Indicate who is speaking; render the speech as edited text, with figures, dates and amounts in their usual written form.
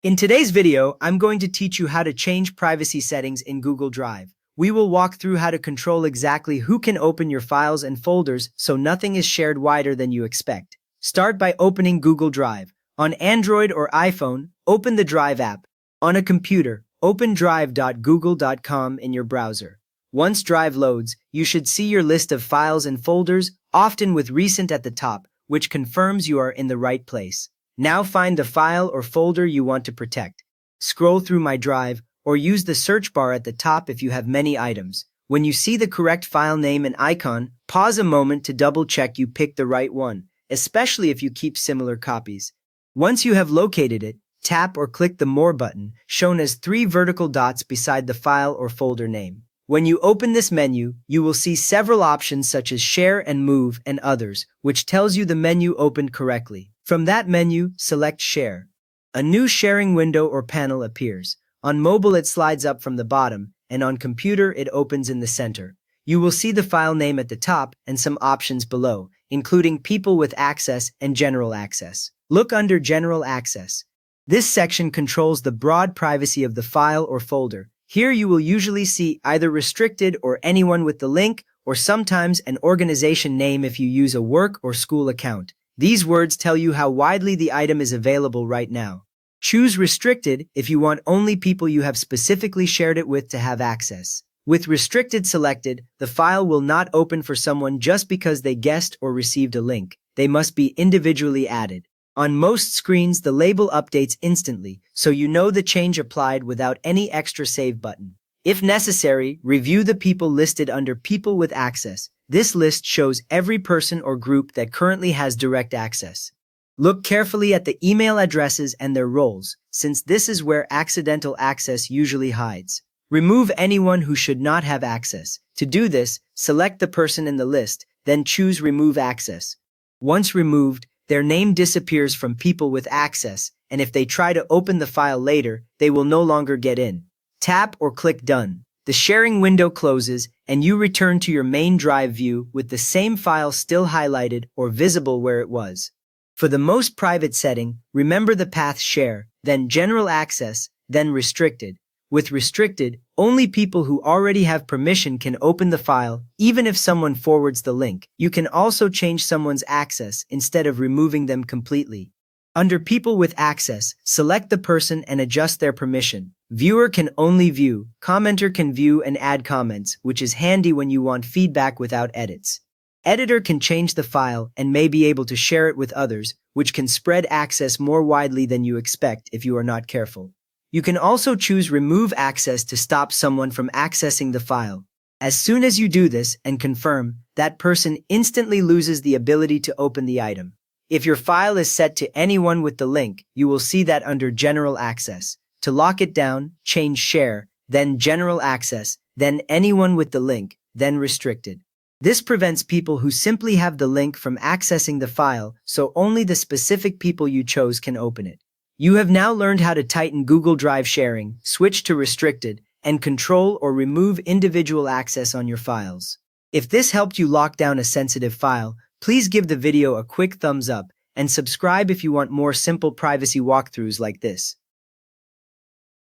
Speaker 1: In today's video, I'm going to teach you how to change privacy settings in Google Drive. We will walk through how to control exactly who can open your files and folders so nothing is shared wider than you expect. Start by opening Google Drive. On Android or iPhone, open the Drive app. On a computer, open drive.google.com in your browser. Once Drive loads, you should see your list of files and folders, often with recent at the top, which confirms you are in the right place. Now find the file or folder you want to protect. Scroll through My Drive, or use the search bar at the top if you have many items. When you see the correct file name and icon, pause a moment to double-check you picked the right one, especially if you keep similar copies. Once you have located it, tap or click the More button, shown as 3 vertical dots beside the file or folder name. When you open this menu, you will see several options such as Share and Move and others, which tells you the menu opened correctly. From that menu, select Share. A new sharing window or panel appears. On mobile it slides up from the bottom, and on computer it opens in the center. You will see the file name at the top and some options below, including People with Access and General Access. Look under General Access. This section controls the broad privacy of the file or folder. Here you will usually see either Restricted or Anyone with the link, or sometimes an organization name if you use a work or school account. These words tell you how widely the item is available right now. Choose Restricted if you want only people you have specifically shared it with to have access. With Restricted selected, the file will not open for someone just because they guessed or received a link. They must be individually added. On most screens, the label updates instantly, so you know the change applied without any extra save button. If necessary, review the people listed under People with Access. This list shows every person or group that currently has direct access. Look carefully at the email addresses and their roles, since this is where accidental access usually hides. Remove anyone who should not have access. To do this, select the person in the list, then choose Remove Access. Once removed, their name disappears from People with Access, and if they try to open the file later, they will no longer get in. Tap or click Done. The sharing window closes, and you return to your main Drive view with the same file still highlighted or visible where it was. For the most private setting, remember the path Share, then General Access, then Restricted. With Restricted, only people who already have permission can open the file, even if someone forwards the link. You can also change someone's access instead of removing them completely. Under People with Access, select the person and adjust their permission. Viewer can only view, commenter can view and add comments, which is handy when you want feedback without edits. Editor can change the file and may be able to share it with others, which can spread access more widely than you expect if you are not careful. You can also choose Remove Access to stop someone from accessing the file. As soon as you do this and confirm, that person instantly loses the ability to open the item. If your file is set to Anyone with the link, you will see that under General Access. To lock it down, change Share, then General Access, then Anyone with the link, then Restricted. This prevents people who simply have the link from accessing the file, so only the specific people you chose can open it. You have now learned how to tighten Google Drive sharing, switch to Restricted, and control or remove individual access on your files. If this helped you lock down a sensitive file, please give the video a quick thumbs up and subscribe if you want more simple privacy walkthroughs like this.